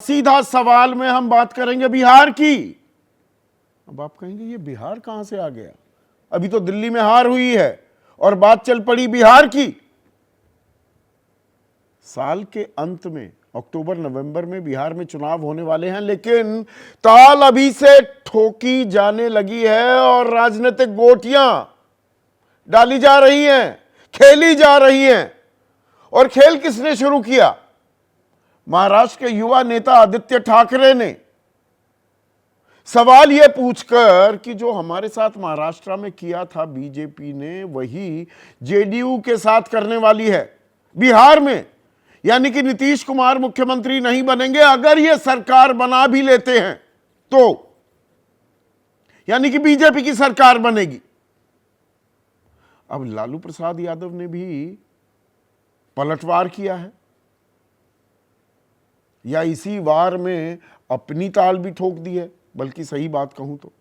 सीधा सवाल में हम बात करेंगे बिहार की। अब आप कहेंगे ये बिहार कहां से आ गया? अभी तो दिल्ली में हार हुई है और बात चल पड़ी बिहार की। साल के अंत में अक्टूबर नवंबर में बिहार में चुनाव होने वाले हैं, लेकिन ताल अभी से ठोकी जाने लगी है और राजनीतिक गोटियां डाली जा रही हैं, खेली जा रही हैं। और खेल किसने शुरू किया? महाराष्ट्र के युवा नेता आदित्य ठाकरे ने। सवाल यह पूछकर कि जो हमारे साथ महाराष्ट्र में किया था बीजेपी ने, वही जेडीयू के साथ करने वाली है बिहार में। यानी कि नीतीश कुमार मुख्यमंत्री नहीं बनेंगे अगर यह सरकार बना भी लेते हैं तो, यानी कि बीजेपी की सरकार बनेगी। अब लालू प्रसाद यादव ने भी पलटवार किया है, या इसी वार में अपनी ताल भी ठोक दी है। बल्कि सही बात कहूं तो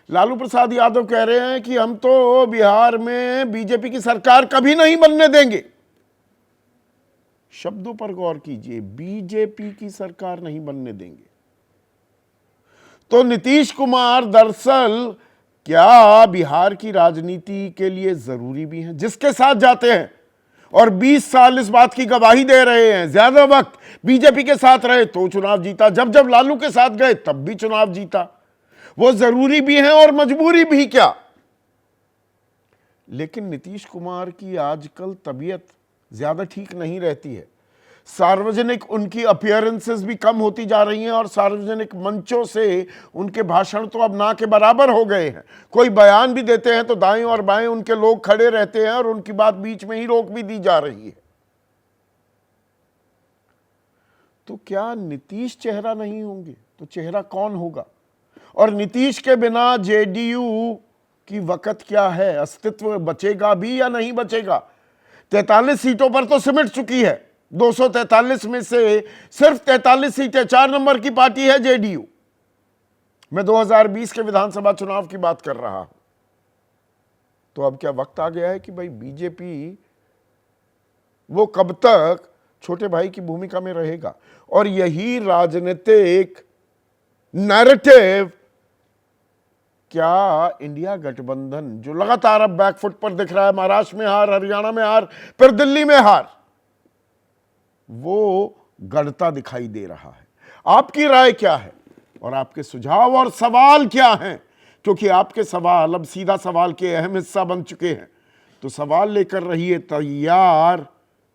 लालू प्रसाद यादव कह रहे हैं कि हम तो बिहार में बीजेपी की सरकार कभी नहीं बनने देंगे। शब्दों पर गौर कीजिए, बीजेपी की सरकार नहीं बनने देंगे। तो नीतीश कुमार दरअसल क्या बिहार की राजनीति के लिए जरूरी भी हैं? जिसके साथ जाते हैं और 20 साल इस बात की गवाही दे रहे हैं, ज्यादा वक्त बीजेपी के साथ रहे तो चुनाव जीता, जब लालू के साथ गए तब भी चुनाव जीता। वो जरूरी भी है और मजबूरी भी क्या। लेकिन नीतीश कुमार की आजकल तबीयत ज्यादा ठीक नहीं रहती है। सार्वजनिक उनकी अपीयरेंसेस भी कम होती जा रही हैं और सार्वजनिक मंचों से उनके भाषण तो अब ना के बराबर हो गए हैं। कोई बयान भी देते हैं तो दाएं और बाएं उनके लोग खड़े रहते हैं और उनकी बात बीच में ही रोक भी दी जा रही है। तो क्या नीतीश चेहरा नहीं होंगे तो चेहरा कौन होगा? और नीतीश के बिना जेडीयू की वक़्त क्या है? अस्तित्व बचेगा भी या नहीं बचेगा? 43 सीटों पर तो सिमट चुकी है। 243 में से सिर्फ 43 सीटें, 4 नंबर की पार्टी है जेडीयू। मैं 2020 के विधानसभा चुनाव की बात कर रहा हूं। तो अब क्या वक्त आ गया है कि भाई बीजेपी वो कब तक छोटे भाई की भूमिका में रहेगा? और यही राजनीतिक नैरेटिव क्या इंडिया गठबंधन जो लगातार अब बैकफुट पर दिख रहा है, महाराष्ट्र में हार, हरियाणा में हार, फिर दिल्ली में हार, वो गढ़ता दिखाई दे रहा है? आपकी राय क्या है और आपके सुझाव और सवाल क्या हैं? क्योंकि आपके सवाल अब सीधा सवाल के अहम हिस्सा बन चुके हैं। तो सवाल लेकर रहिए तैयार,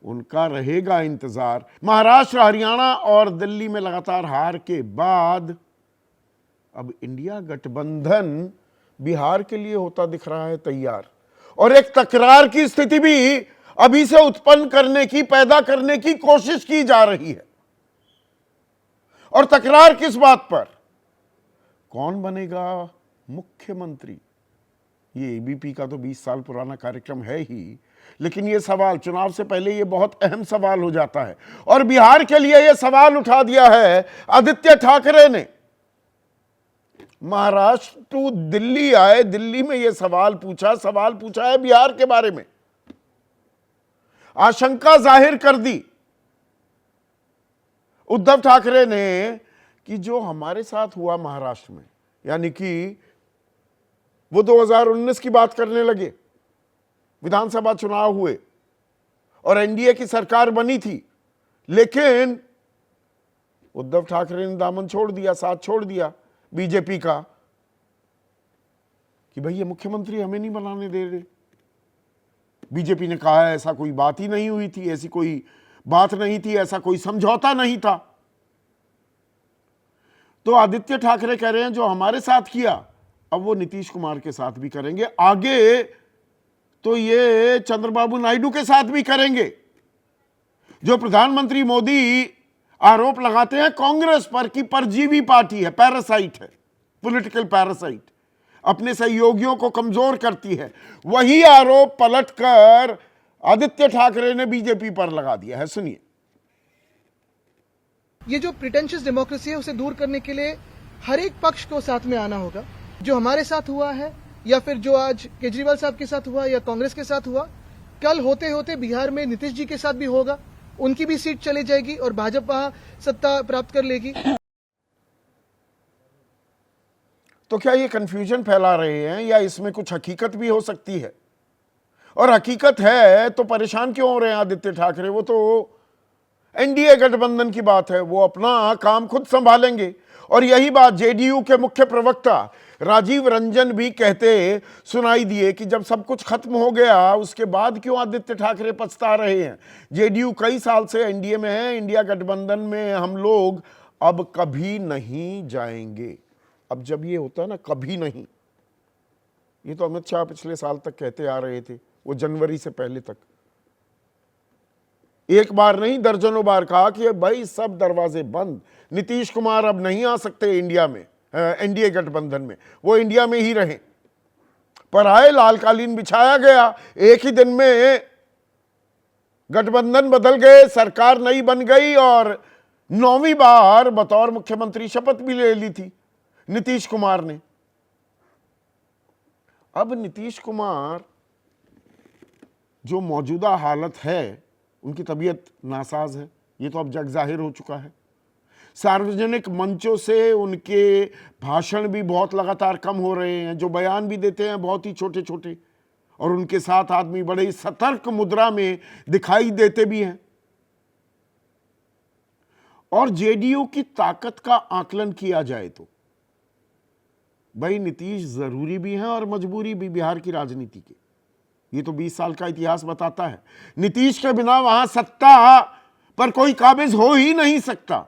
उनका रहेगा इंतजार। महाराष्ट्र, हरियाणा और दिल्ली में लगातार हार के बाद अब इंडिया गठबंधन बिहार के लिए होता दिख रहा है तैयार। और एक तकरार की स्थिति भी अभी से उत्पन्न करने की, पैदा करने की कोशिश की जा रही है। और तकरार किस बात पर? कौन बनेगा मुख्यमंत्री? ये एबीपी का तो 20 साल पुराना कार्यक्रम है ही, लेकिन ये सवाल चुनाव से पहले ये बहुत अहम सवाल हो जाता है। और बिहार के लिए ये सवाल उठा दिया है आदित्य ठाकरे ने। महाराष्ट्र टू दिल्ली आए, दिल्ली में ये सवाल पूछा है बिहार के बारे में। आशंका जाहिर कर दी उद्धव ठाकरे ने कि जो हमारे साथ हुआ महाराष्ट्र में, यानी कि वो 2019 की बात करने लगे, विधानसभा चुनाव हुए और एनडीए की सरकार बनी थी, लेकिन उद्धव ठाकरे ने दामन छोड़ दिया, साथ छोड़ दिया बीजेपी का कि भाई ये मुख्यमंत्री हमें नहीं बनाने दे रहे। बीजेपी ने कहा ऐसा कोई बात ही नहीं हुई थी, ऐसी कोई बात नहीं थी, ऐसा कोई समझौता नहीं था। तो आदित्य ठाकरे कह रहे हैं जो हमारे साथ किया अब वो नीतीश कुमार के साथ भी करेंगे, आगे तो ये चंद्रबाबू नायडू के साथ भी करेंगे। जो प्रधानमंत्री मोदी आरोप लगाते हैं कांग्रेस पर कि परजीवी पार्टी है, पैरासाइट है, पॉलिटिकल पैरासाइट, अपने सहयोगियों को कमजोर करती है, वही आरोप पलटकर आदित्य ठाकरे ने बीजेपी पर लगा दिया है। सुनिए। ये जो प्रिटेंशियस डेमोक्रेसी है उसे दूर करने के लिए हर एक पक्ष को साथ में आना होगा। जो हमारे साथ हुआ है या फिर जो आज केजरीवाल साहब के साथ हुआ या कांग्रेस के साथ हुआ, कल होते होते बिहार में नीतीश जी के साथ भी होगा उनकी भी सीट चली जाएगी और भाजपा सत्ता प्राप्त कर लेगी। तो क्या ये कंफ्यूजन फैला रहे हैं या इसमें कुछ हकीकत भी हो सकती है? और हकीकत है तो परेशान क्यों हो रहे हैं आदित्य ठाकरे? वो तो एनडीए गठबंधन की बात है, वो अपना काम खुद संभालेंगे। और यही बात जेडीयू के मुख्य प्रवक्ता राजीव रंजन भी कहते सुनाई दिए कि जब सब कुछ खत्म हो गया उसके बाद क्यों आदित्य ठाकरे पछता रहे हैं। जेडीयू कई साल से एनडीए में है, इंडिया गठबंधन में हम लोग अब कभी नहीं जाएंगे। अब जब ये होता है ना कभी नहीं, ये तो अमित शाह पिछले साल तक कहते आ रहे थे, वो जनवरी से पहले तक एक बार नहीं दर्जनों बार कहा कि भाई सब दरवाजे बंद, नीतीश कुमार अब नहीं आ सकते इंडिया में, एनडीए गठबंधन में, वो इंडिया में ही रहे। पर आए, लाल कालीन बिछाया गया, एक ही दिन में गठबंधन बदल गए, सरकार नई बन गई और 9वीं बार बतौर मुख्यमंत्री शपथ भी ले ली थी नीतीश कुमार ने। अब नीतीश कुमार जो मौजूदा हालत है, उनकी तबीयत नासाज है, ये तो अब जग जाहिर हो चुका है। सार्वजनिक मंचों से उनके भाषण भी बहुत लगातार कम हो रहे हैं, जो बयान भी देते हैं बहुत ही छोटे छोटे, और उनके साथ आदमी बड़े ही सतर्क मुद्रा में दिखाई देते भी हैं। और जेडीयू की ताकत का आकलन किया जाए तो भाई नीतीश जरूरी भी है और मजबूरी भी बिहार की राजनीति की, ये तो 20 साल का इतिहास बताता है। नीतीश के बिना वहां सत्ता पर कोई काबिज हो ही नहीं सकता।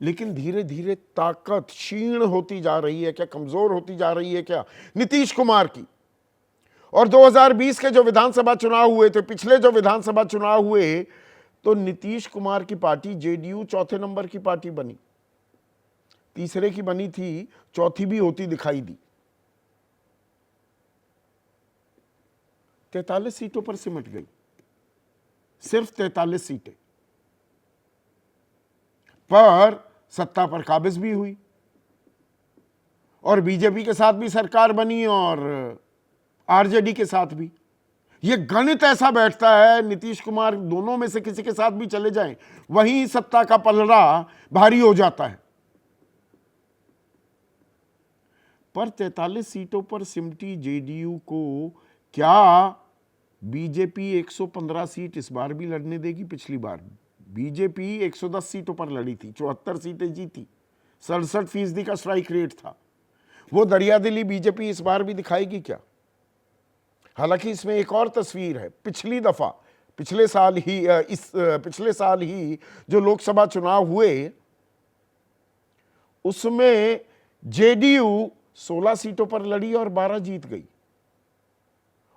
लेकिन धीरे धीरे ताकत क्षीण होती जा रही है क्या, कमजोर होती जा रही है क्या नीतीश कुमार की। और 2020 के जो विधानसभा चुनाव हुए थे, पिछले जो विधानसभा चुनाव हुए, तो नीतीश कुमार की पार्टी जेडीयू चौथे नंबर की पार्टी बनी, तीसरे की बनी थी, चौथी भी होती दिखाई दी। 43 सीटों पर सिमट गई, सिर्फ 43 सीटें, पर सत्ता पर काबिज भी हुई और बीजेपी के साथ भी सरकार बनी और आरजेडी के साथ भी। ये गणित ऐसा बैठता है, नीतीश कुमार दोनों में से किसी के साथ भी चले जाएं, वहीं सत्ता का पलड़ा भारी हो जाता है। पर 43 सीटों पर सिमटी जेडीयू को क्या बीजेपी 115 सीट इस बार भी लड़ने देगी? पिछली बार बीजेपी 110 सीटों पर लड़ी थी, 74 सीटें जीती, 67% का स्ट्राइक रेट था। वो दरियादिली बीजेपी इस बार भी दिखाएगी क्या? हालांकि इसमें एक और तस्वीर है, पिछली दफा पिछले साल ही जो लोकसभा चुनाव हुए उसमें जेडीयू 16 सीटों पर लड़ी और 12 जीत गई,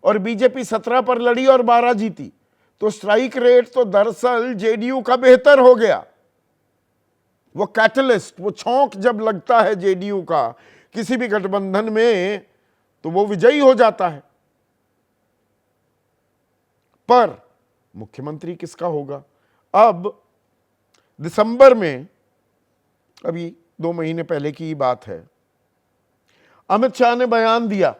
और बीजेपी 17 पर लड़ी और 12 जीती। तो स्ट्राइक रेट तो दरअसल जेडीयू का बेहतर हो गया। वो कैटलिस्ट, वो छौंक जब लगता है जेडीयू का किसी भी गठबंधन में, तो वो विजयी हो जाता है। पर मुख्यमंत्री किसका होगा? अब दिसंबर में, अभी 2 महीने पहले की बात है, अमित शाह ने बयान दिया,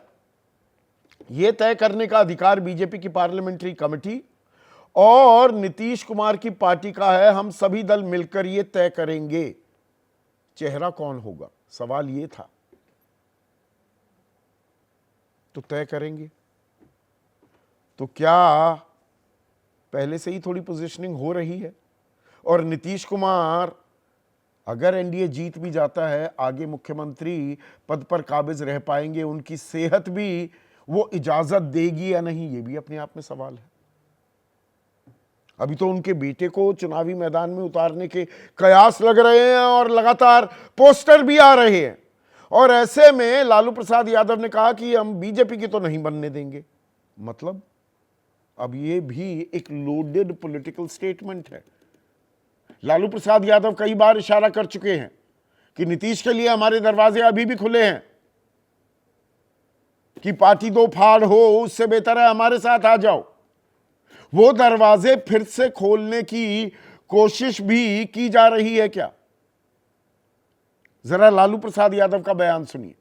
यह तय करने का अधिकार बीजेपी की पार्लियामेंट्री कमेटी और नीतीश कुमार की पार्टी का है, हम सभी दल मिलकर यह तय करेंगे चेहरा कौन होगा। सवाल यह था, तो तय करेंगे तो क्या पहले से ही थोड़ी पोजीशनिंग हो रही है? और नीतीश कुमार अगर एनडीए जीत भी जाता है, आगे मुख्यमंत्री पद पर काबिज रह पाएंगे? उनकी सेहत भी वो इजाजत देगी या नहीं, ये भी अपने आप में सवाल है। अभी तो उनके बेटे को चुनावी मैदान में उतारने के कयास लग रहे हैं और लगातार पोस्टर भी आ रहे हैं। और ऐसे में लालू प्रसाद यादव ने कहा कि हम बीजेपी की तो नहीं बनने देंगे। मतलब अब ये भी एक लोडेड पॉलिटिकल स्टेटमेंट है। लालू प्रसाद यादव कई बार इशारा कर चुके हैं कि नीतीश के लिए हमारे दरवाजे अभी भी खुले हैं, कि पार्टी दो फाड़ हो, उससे बेहतर है हमारे साथ आ जाओ। वो दरवाजे फिर से खोलने की कोशिश भी की जा रही है क्या? जरा लालू प्रसाद यादव का बयान सुनिए।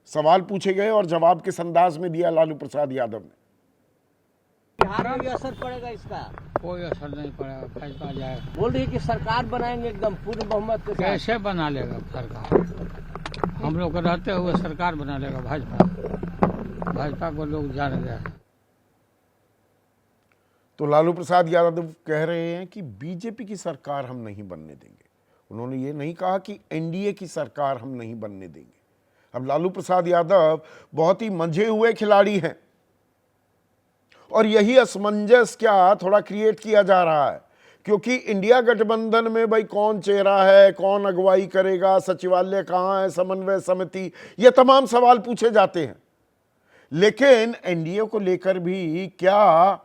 सवाल पूछे गए और जवाब किस अंदाज में दिया लालू प्रसाद यादव ने। बिहार में भी असर पड़ेगा इसका? कोई असर नहीं पड़ेगा, भाजपा जाएगा। बोल रही है कि सरकार बनाएंगे एकदम पूर्ण बहुमत के साथ। कैसे बना लेगा सरकार? हम लोग को रहते हुए सरकार बना लेगा भाजपा। भाजपा को लोग जान गया। तो लालू प्रसाद यादव कह रहे हैं कि बीजेपी की सरकार हम नहीं बनने देंगे। उन्होंने ये नहीं कहा कि एनडीए की सरकार हम नहीं बनने देंगे। अब लालू प्रसाद यादव बहुत ही मंझे हुए खिलाड़ी हैं और यही असमंजस क्या थोड़ा क्रिएट किया जा रहा है, क्योंकि इंडिया गठबंधन में भाई कौन चेहरा है, कौन अगुवाई करेगा, सचिवालय कहाँ है, समन्वय समिति, ये तमाम सवाल पूछे जाते हैं। लेकिन एनडीए को लेकर भी क्या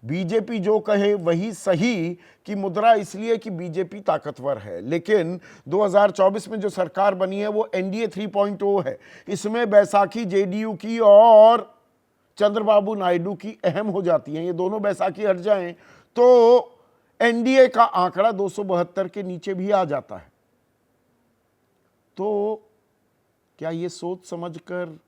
बीजेपी जो कहे वही सही कि मुद्रा इसलिए कि बीजेपी ताकतवर है, लेकिन 2024 में जो सरकार बनी है वो एनडीए 3.0 है। इसमें बैसाखी जेडीयू की और चंद्रबाबू नायडू की अहम हो जाती हैं। ये दोनों बैसाखी हट जाएं तो एनडीए का आंकड़ा 272 के नीचे भी आ जाता है। तो क्या ये सोच समझकर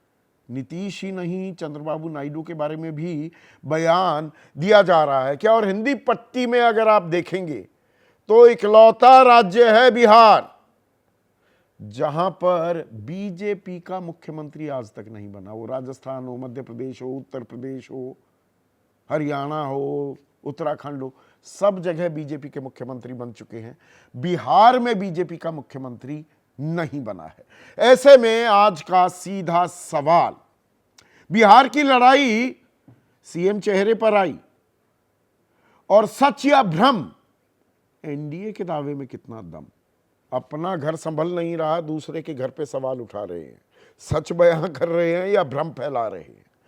नीतीश ही नहीं चंद्रबाबू नायडू के बारे में भी बयान दिया जा रहा है क्या? और हिंदी पट्टी में अगर आप देखेंगे तो इकलौता राज्य है बिहार जहां पर बीजेपी का मुख्यमंत्री आज तक नहीं बना। वो राजस्थान हो, मध्य प्रदेश हो, उत्तर प्रदेश हो, हरियाणा हो, उत्तराखंड हो, सब जगह बीजेपी के मुख्यमंत्री बन चुके हैं। बिहार में बीजेपी का मुख्यमंत्री नहीं बना है। ऐसे में आज का सीधा सवाल, बिहार की लड़ाई सीएम चेहरे पर आई और सच या भ्रम, एनडीए के दावे में कितना दम? अपना घर संभल नहीं रहा, दूसरे के घर पे सवाल उठा रहे हैं, सच बयां कर रहे हैं या भ्रम फैला रहे हैं।